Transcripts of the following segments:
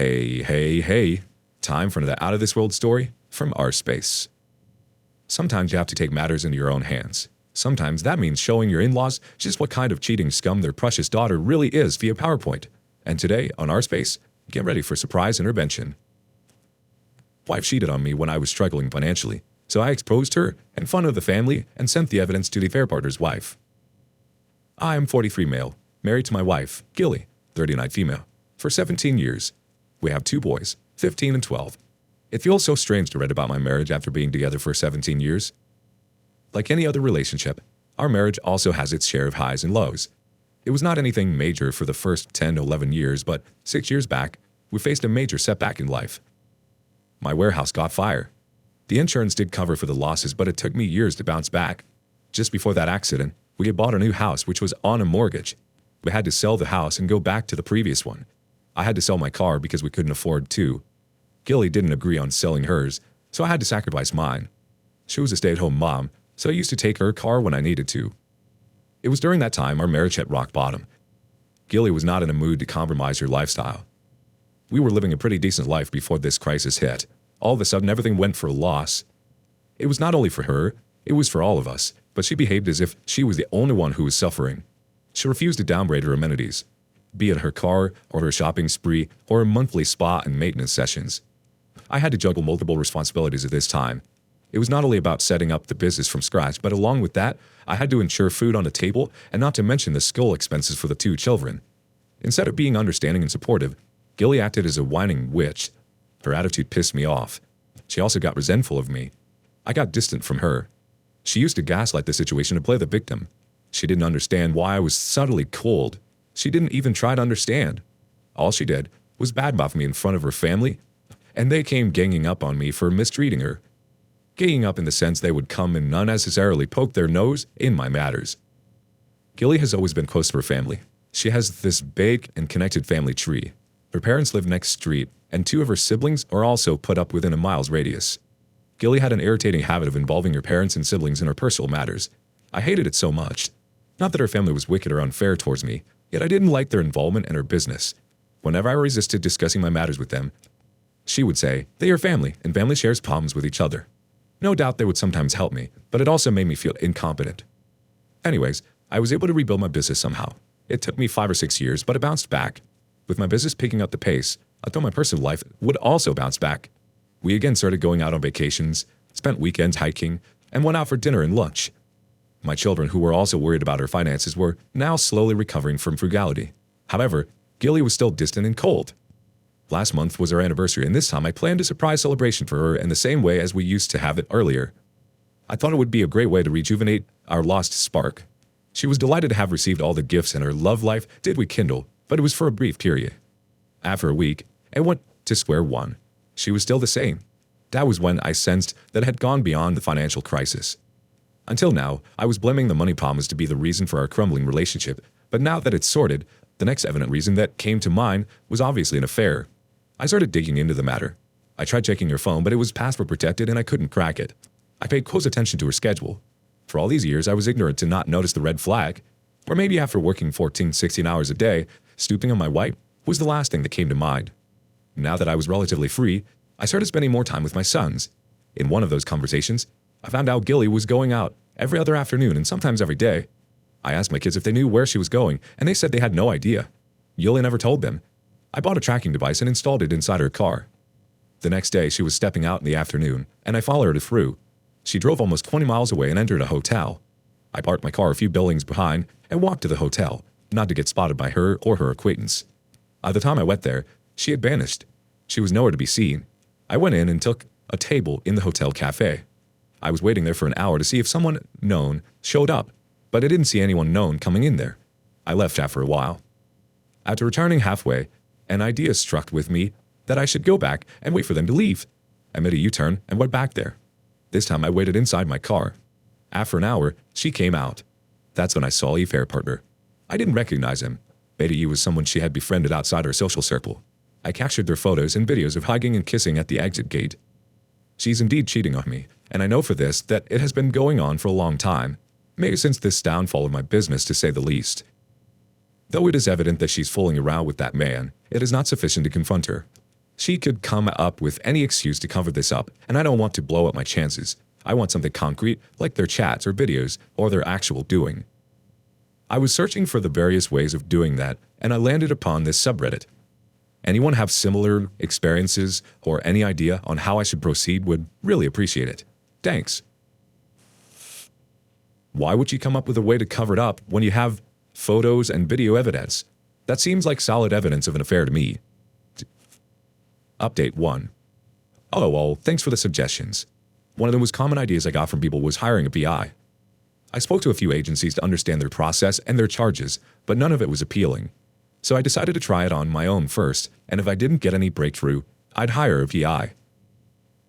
Hey. Time for another out of this world story from our space. Sometimes you have to take matters into your own hands. Sometimes that means showing your in-laws just what kind of cheating scum their precious daughter really is via PowerPoint. And today, on our space, get ready for surprise intervention. Wife cheated on me when I was struggling financially, so I exposed her in front of the family and sent the evidence to the affair partner's wife. I am 43 male, married to my wife, Gilly, 39 female, for 17 years. We have 2 boys, 15 and 12. It feels so strange to read about my marriage after being together for 17 years. Like any other relationship, our marriage also has its share of highs and lows. It was not anything major for the first 10 to 11 years, but 6 years back, we faced a major setback in life. My warehouse got fire. The insurance did cover for the losses, but it took me years to bounce back. Just before that accident, we had bought a new house which was on a mortgage. We had to sell the house and go back to the previous one. I had to sell my car because we couldn't afford 2. Gilly didn't agree on selling hers, so I had to sacrifice mine. She was a stay-at-home mom, so I used to take her car when I needed to. It was during that time our marriage hit rock bottom. Gilly was not in a mood to compromise her lifestyle. We were living a pretty decent life before this crisis hit. All of a sudden, everything went for a loss. It was not only for her, it was for all of us, but she behaved as if she was the only one who was suffering. She refused to downgrade her amenities, be it her car or her shopping spree or her monthly spa and maintenance sessions. I had to juggle multiple responsibilities at this time. It was not only about setting up the business from scratch, but along with that, I had to ensure food on the table and not to mention the school expenses for the 2 children. Instead of being understanding and supportive, Gilly acted as a whining witch. Her attitude pissed me off. She also got resentful of me. I got distant from her. She used to gaslight the situation to play the victim. She didn't understand why I was subtly cold. She didn't even try to understand. All she did was badmouth me in front of her family, and they came ganging up on me for mistreating her. Ganging up in the sense they would come and unnecessarily poke their nose in my matters. Gilly has always been close to her family. She has this big and connected family tree. Her parents live next street, and 2 of her siblings are also put up within a mile's radius. Gilly had an irritating habit of involving her parents and siblings in her personal matters. I hated it so much. Not that her family was wicked or unfair towards me, yet I didn't like their involvement in her business. Whenever I resisted discussing my matters with them, she would say, "They are family, and family shares problems with each other." No doubt they would sometimes help me, but it also made me feel incompetent. Anyways, I was able to rebuild my business somehow. It took me 5 or 6 years, but I bounced back. With my business picking up the pace, I thought my personal life would also bounce back. We again started going out on vacations, spent weekends hiking, and went out for dinner and lunch. My children, who were also worried about our finances, were now slowly recovering from frugality. However, Gilly was still distant and cold. Last month was our anniversary, and this time I planned a surprise celebration for her in the same way as we used to have it earlier. I thought it would be a great way to rejuvenate our lost spark. She was delighted to have received all the gifts, and her love life did rekindle, but it was for a brief period. After a week, I went to square one. She was still the same. That was when I sensed that it had gone beyond the financial crisis. Until now, I was blaming the money promise to be the reason for our crumbling relationship, but now that it's sorted, the next evident reason that came to mind was obviously an affair. I started digging into the matter. I tried checking her phone, but it was password protected and I couldn't crack it. I paid close attention to her schedule. For all these years, I was ignorant to not notice the red flag. Or maybe after working 14, 16 hours a day, stooping on my wife was the last thing that came to mind. Now that I was relatively free, I started spending more time with my sons. In one of those conversations, I found out Gilly was going out every other afternoon and sometimes every day. I asked my kids if they knew where she was going, and they said they had no idea. Gilly never told them. I bought a tracking device and installed it inside her car. The next day, she was stepping out in the afternoon, and I followed her through. She drove almost 20 miles away and entered a hotel. I parked my car a few buildings behind and walked to the hotel, not to get spotted by her or her acquaintance. By the time I went there, she had vanished. She was nowhere to be seen. I went in and took a table in the hotel cafe. I was waiting there for an hour to see if someone known showed up, but I didn't see anyone known coming in there. I left after a while. After returning halfway, an idea struck with me that I should go back and wait for them to leave. I made a U-turn and went back there. This time I waited inside my car. After an hour, she came out. That's when I saw Eve affair partner. I didn't recognize him. Beta E was someone she had befriended outside her social circle. I captured their photos and videos of hugging and kissing at the exit gate. She's indeed cheating on me, and I know for this that it has been going on for a long time, maybe since this downfall of my business to say the least. Though it is evident that she's fooling around with that man, it is not sufficient to confront her. She could come up with any excuse to cover this up, and I don't want to blow up my chances. I want something concrete, like their chats or videos, or their actual doing. I was searching for the various ways of doing that, and I landed upon this subreddit. Anyone have similar experiences or any idea on how I should proceed would really appreciate it. Thanks. Why would you come up with a way to cover it up when you have photos and video evidence? That seems like solid evidence of an affair to me. Update 1. Oh, well, thanks for the suggestions. One of the most common ideas I got from people was hiring a PI. I spoke to a few agencies to understand their process and their charges, but none of it was appealing. So I decided to try it on my own first, and if I didn't get any breakthrough, I'd hire a PI.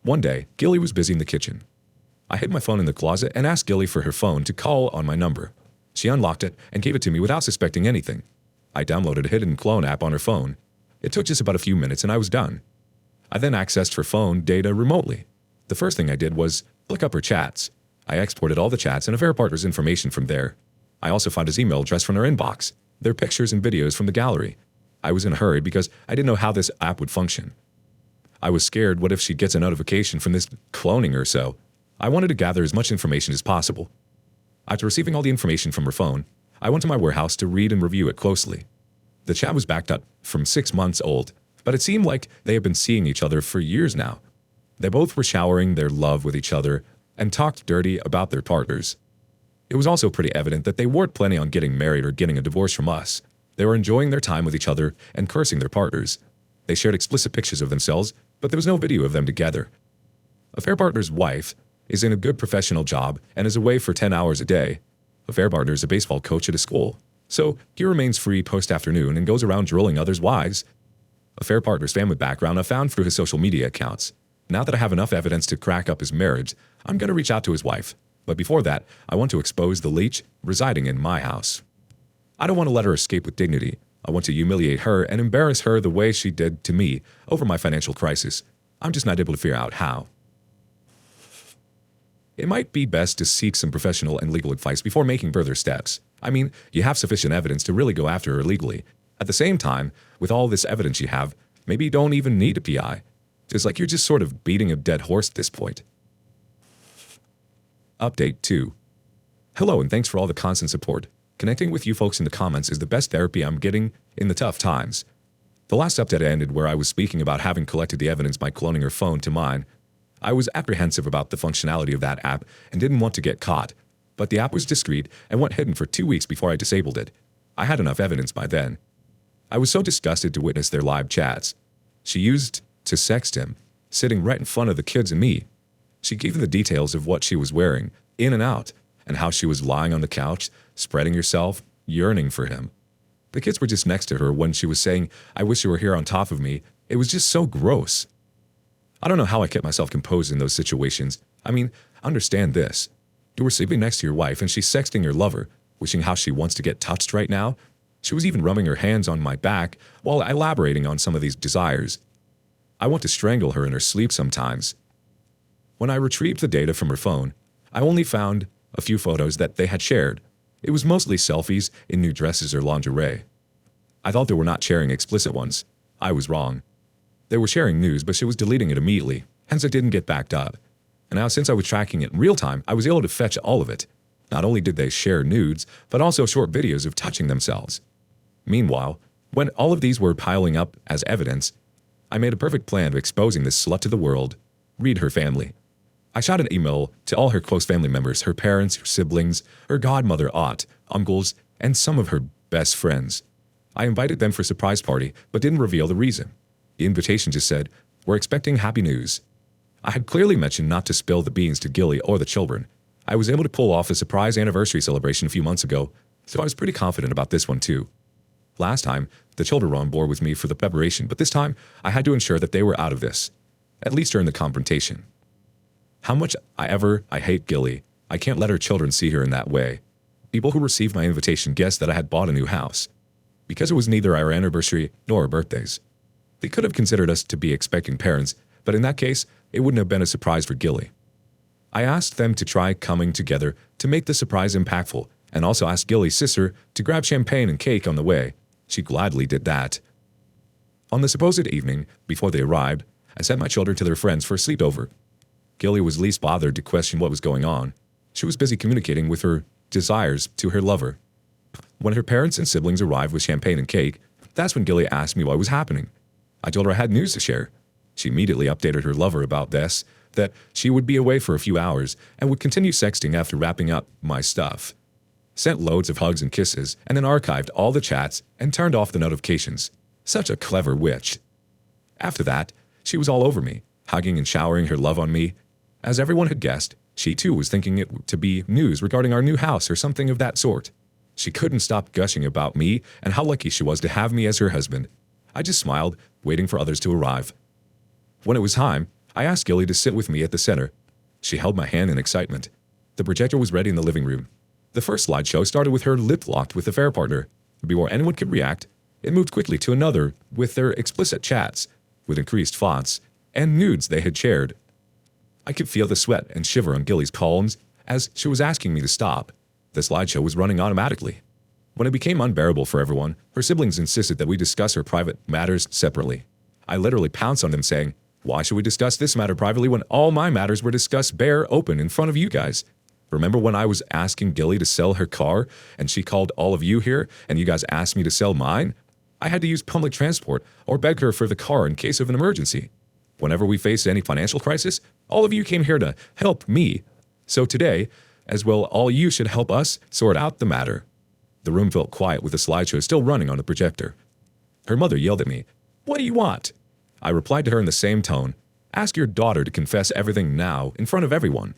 One day, Gilly was busy in the kitchen. I hid my phone in the closet and asked Gilly for her phone to call on my number. She unlocked it and gave it to me without suspecting anything. I downloaded a hidden clone app on her phone. It took just about a few minutes and I was done. I then accessed her phone data remotely. The first thing I did was look up her chats. I exported all the chats and affair partner's information from there. I also found his email address from her inbox, their pictures and videos from the gallery. I was in a hurry because I didn't know how this app would function. I was scared what if she gets a notification from this cloning or so. I wanted to gather as much information as possible. After receiving all the information from her phone, I went to my warehouse to read and review it closely. The chat was backed up from 6 months old, but it seemed like they had been seeing each other for years now. They both were showering their love with each other and talked dirty about their partners. It was also pretty evident that they weren't planning on getting married or getting a divorce from us. They were enjoying their time with each other and cursing their partners. They shared explicit pictures of themselves, but there was no video of them together. Affair partner's wife is in a good professional job and is away for 10 hours a day. Affair partner is a baseball coach at a school, so he remains free post-afternoon and goes around drilling others' wives. Affair partner's family background I found through his social media accounts. Now that I have enough evidence to crack up his marriage, I'm going to reach out to his wife. But before that, I want to expose the leech residing in my house. I don't want to let her escape with dignity. I want to humiliate her and embarrass her the way she did to me over my financial crisis. I'm just not able to figure out how. It might be best to seek some professional and legal advice before making further steps. I mean, you have sufficient evidence to really go after her legally. At the same time, with all this evidence you have, maybe you don't even need a PI. It's like you're just sort of beating a dead horse at this point. Update 2. Hello and thanks for all the constant support. Connecting with you folks in the comments is the best therapy I'm getting in the tough times. The last update ended where I was speaking about having collected the evidence by cloning her phone to mine. I was apprehensive about the functionality of that app and didn't want to get caught, but the app was discreet and went hidden for 2 weeks before I disabled it. I had enough evidence by then. I was so disgusted to witness their live chats. She used to sext him, sitting right in front of the kids and me. She gave them the details of what she was wearing, in and out, and how she was lying on the couch, spreading herself, yearning for him. The kids were just next to her when she was saying, "I wish you were here on top of me." It was just so gross. I don't know how I kept myself composed in those situations. I mean, understand this. You were sleeping next to your wife and she's sexting your lover, wishing how she wants to get touched right now. She was even rubbing her hands on my back while elaborating on some of these desires. I want to strangle her in her sleep sometimes. When I retrieved the data from her phone, I only found a few photos that they had shared. It was mostly selfies in new dresses or lingerie. I thought they were not sharing explicit ones. I was wrong. They were sharing news, but she was deleting it immediately, hence it didn't get backed up. And now since I was tracking it in real time, I was able to fetch all of it. Not only did they share nudes, but also short videos of touching themselves. Meanwhile, when all of these were piling up as evidence, I made a perfect plan of exposing this slut to the world. Read her family. I shot an email to all her close family members, her parents, her siblings, her godmother, aunt, uncles, and some of her best friends. I invited them for a surprise party, but didn't reveal the reason. The invitation just said, "We're expecting happy news." I had clearly mentioned not to spill the beans to Gilly or the children. I was able to pull off a surprise anniversary celebration a few months ago, so I was pretty confident about this one too. Last time, the children were on board with me for the preparation, but this time, I had to ensure that they were out of this, at least during the confrontation. How much I hate Gilly, I can't let her children see her in that way. People who received my invitation guessed that I had bought a new house, because it was neither our anniversary nor our birthdays. They could have considered us to be expecting parents, but in that case, it wouldn't have been a surprise for Gilly. I asked them to try coming together to make the surprise impactful, and also asked Gilly's sister to grab champagne and cake on the way. She gladly did that. On the supposed evening before they arrived, I sent my children to their friends for a sleepover. Gilly was least bothered to question what was going on. She was busy communicating with her desires to her lover. When her parents and siblings arrived with champagne and cake, that's when Gilly asked me what was happening. I told her I had news to share. She immediately updated her lover about this, that she would be away for a few hours and would continue sexting after wrapping up my stuff. Sent loads of hugs and kisses, and then archived all the chats and turned off the notifications. Such a clever witch. After that, she was all over me, hugging and showering her love on me. As everyone had guessed, she too was thinking it to be news regarding our new house or something of that sort. She couldn't stop gushing about me and how lucky she was to have me as her husband. I just smiled, waiting for others to arrive. When it was time, I asked Gilly to sit with me at the center. She held my hand in excitement. The projector was ready in the living room. The first slideshow started with her lip-locked with the affair partner. Before anyone could react, it moved quickly to another with their explicit chats, with increased fonts, and nudes they had shared. I could feel the sweat and shiver on Gilly's palms as she was asking me to stop. The slideshow was running automatically. When it became unbearable for everyone, her siblings insisted that we discuss her private matters separately. I literally pounced on them saying, "Why should we discuss this matter privately when all my matters were discussed bare open in front of you guys? Remember when I was asking Gilly to sell her car and she called all of you here and you guys asked me to sell mine? I had to use public transport or beg her for the car in case of an emergency. Whenever we faced any financial crisis, all of you came here to help me. So today, as well, all you should help us sort out the matter." The room felt quiet with the slideshow still running on the projector. Her mother yelled at me, "What do you want?" I replied to her in the same tone, "Ask your daughter to confess everything now in front of everyone."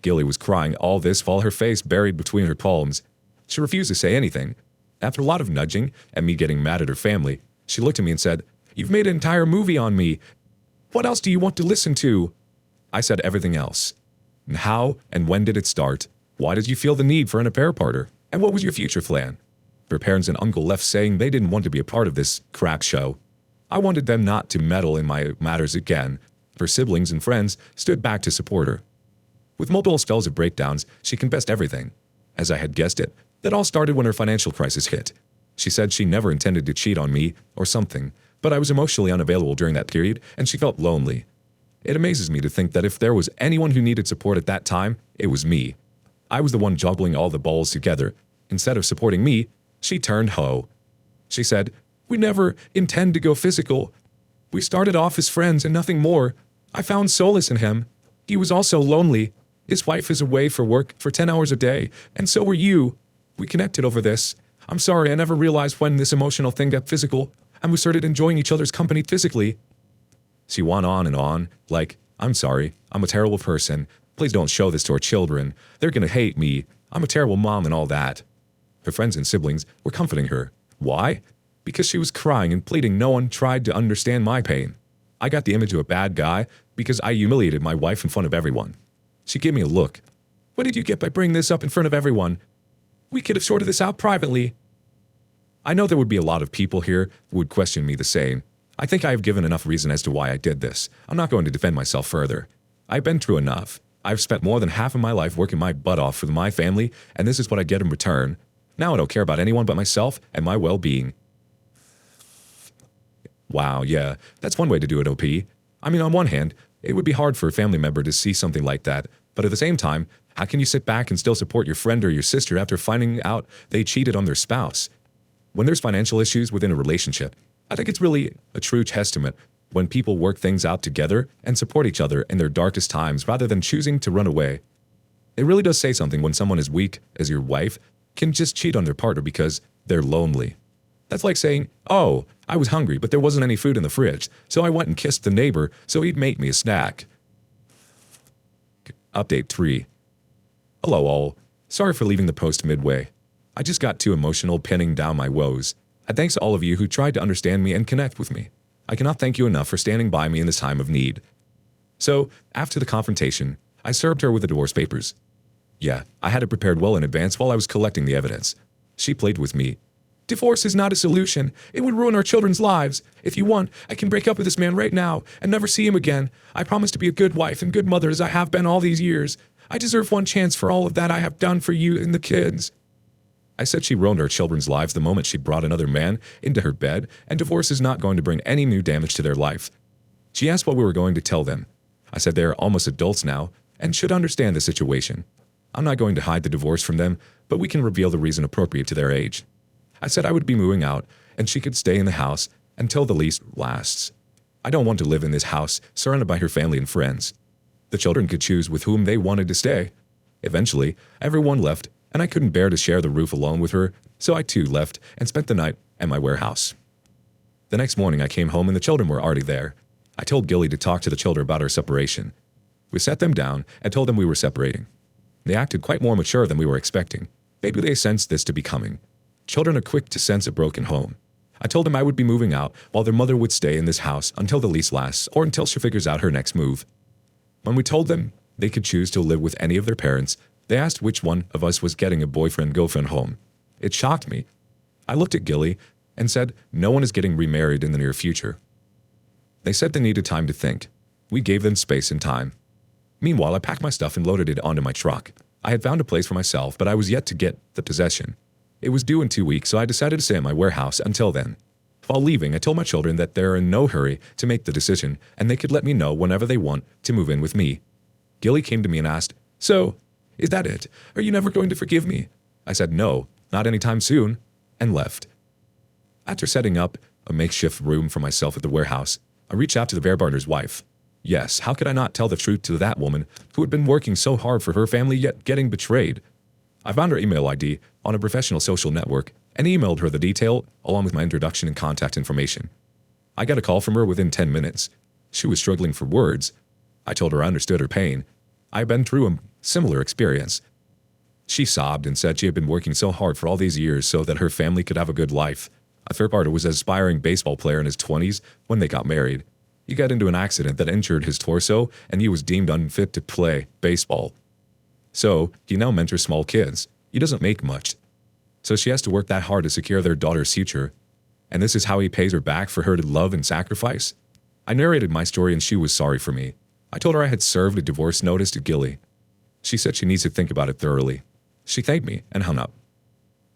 Gilly was crying all this while her face buried between her palms. She refused to say anything. After a lot of nudging and me getting mad at her family, she looked at me and said, "You've made an entire movie on me. What else do you want to listen to?" I said everything else. And how and when did it start? Why did you feel the need for an affair partner? And what was your future plan? Her parents and uncle left saying they didn't want to be a part of this crap show. I wanted them not to meddle in my matters again. Her siblings and friends stood back to support her. With multiple spells of breakdowns, she confessed everything. As I had guessed it, that all started when her financial crisis hit. She said she never intended to cheat on me or something, but I was emotionally unavailable during that period and she felt lonely. It amazes me to think that if there was anyone who needed support at that time, it was me. I was the one juggling all the balls together. Instead of supporting me, she turned hoe. She said, "We never intend to go physical. We started off as friends and nothing more. I found solace in him. He was also lonely. His wife is away for work for 10 hours a day, and so were you. We connected over this. I'm sorry, I never realized when this emotional thing got physical, and we started enjoying each other's company physically." She went on and on, like, "I'm sorry, I'm a terrible person. Please don't show this to our children. They're gonna hate me. I'm a terrible mom and all that." Her friends and siblings were comforting her. Why? Because she was crying and pleading no one tried to understand my pain. I got the image of a bad guy because I humiliated my wife in front of everyone. She gave me a look. "What did you get by bringing this up in front of everyone? We could have sorted this out privately." I know there would be a lot of people here who would question me the same. I think I have given enough reason as to why I did this. I'm not going to defend myself further. I've been through enough. I've spent more than half of my life working my butt off for my family, and this is what I get in return. Now I don't care about anyone but myself and my well-being. Wow, yeah, that's one way to do it, OP. I mean, on one hand, it would be hard for a family member to see something like that, but at the same time, how can you sit back and still support your friend or your sister after finding out they cheated on their spouse? When there's financial issues within a relationship, I think it's really a true testament when people work things out together and support each other in their darkest times rather than choosing to run away. It really does say something when someone as weak as your wife can just cheat on their partner because they're lonely. That's like saying, "Oh, I was hungry, but there wasn't any food in the fridge, so I went and kissed the neighbor so he'd make me a snack." Update 3. Hello all. Sorry for leaving the post midway. I just got too emotional pinning down my woes. And thanks to all of you who tried to understand me and connect with me. I cannot thank you enough for standing by me in this time of need. So, after the confrontation, I served her with the divorce papers. Yeah, I had it prepared well in advance while I was collecting the evidence. She played with me. "Divorce is not a solution. It would ruin our children's lives. If you want, I can break up with this man right now and never see him again. I promise to be a good wife and good mother as I have been all these years. I deserve one chance for all of that I have done for you and the kids." I said she ruined our children's lives the moment she brought another man into her bed, and divorce is not going to bring any new damage to their life. She asked what we were going to tell them. I said they are almost adults now and should understand the situation. I'm not going to hide the divorce from them, but we can reveal the reason appropriate to their age. I said I would be moving out and she could stay in the house until the lease lasts. I don't want to live in this house surrounded by her family and friends. The children could choose with whom they wanted to stay. Eventually, everyone left and I couldn't bear to share the roof alone with her, so I too left and spent the night at my warehouse. The next morning I came home and the children were already there. I told Gilly to talk to the children about our separation. We sat them down and told them we were separating. They acted quite more mature than we were expecting. Maybe they sensed this to be coming. Children are quick to sense a broken home. I told them I would be moving out while their mother would stay in this house until the lease lasts or until she figures out her next move. When we told them they could choose to live with any of their parents, they asked which one of us was getting a boyfriend-girlfriend home. It shocked me. I looked at Gilly and said no one is getting remarried in the near future. They said they needed time to think. We gave them space and time. Meanwhile, I packed my stuff and loaded it onto my truck. I had found a place for myself, but I was yet to get the possession. It was due in 2 weeks, so I decided to stay at my warehouse until then. While leaving, I told my children that they're in no hurry to make the decision, and they could let me know whenever they want to move in with me. Gilly came to me and asked, "So, is that it? Are you never going to forgive me?" I said no, not anytime soon, and left. After setting up a makeshift room for myself at the warehouse, I reached out to the bear barter's wife. Yes, how could I not tell the truth to that woman who had been working so hard for her family yet getting betrayed? I found her email ID on a professional social network and emailed her the detail along with my introduction and contact information. I got a call from her within 10 minutes. She was struggling for words. I told her I understood her pain. I had been through a similar experience. She sobbed and said she had been working so hard for all these years so that her family could have a good life. A third party was an aspiring baseball player in his 20s when they got married. He got into an accident that injured his torso and he was deemed unfit to play baseball. So, he now mentors small kids. He doesn't make much. So she has to work that hard to secure their daughter's future. And this is how he pays her back for her to love and sacrifice? I narrated my story and she was sorry for me. I told her I had served a divorce notice to Gilly. She said she needs to think about it thoroughly. She thanked me and hung up.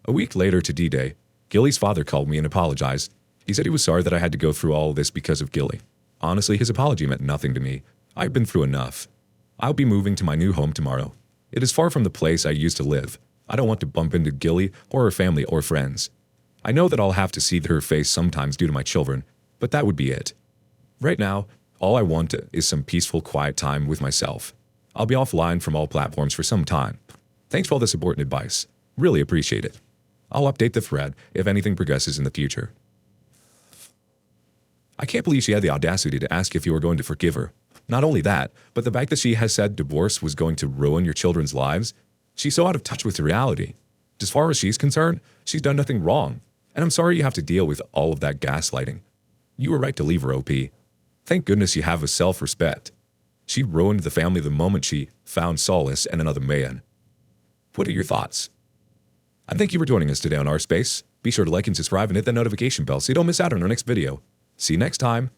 A week later to D-Day, Gilly's father called me and apologized. He said he was sorry that I had to go through all this because of Gilly. Honestly, his apology meant nothing to me. I've been through enough. I'll be moving to my new home tomorrow. It is far from the place I used to live. I don't want to bump into Gilly or her family or friends. I know that I'll have to see her face sometimes due to my children, but that would be it. Right now, all I want is some peaceful, quiet time with myself. I'll be offline from all platforms for some time. Thanks for all the support and advice. Really appreciate it. I'll update the thread if anything progresses in the future. I can't believe she had the audacity to ask if you were going to forgive her. Not only that, but the fact that she has said divorce was going to ruin your children's lives. She's so out of touch with reality. As far as she's concerned, she's done nothing wrong. And I'm sorry you have to deal with all of that gaslighting. You were right to leave her, OP. Thank goodness you have a self-respect. She ruined the family the moment she found solace in another man. What are your thoughts? I thank you for joining us today on Our Space. Be sure to like and subscribe and hit that notification bell so you don't miss out on our next video. See you next time.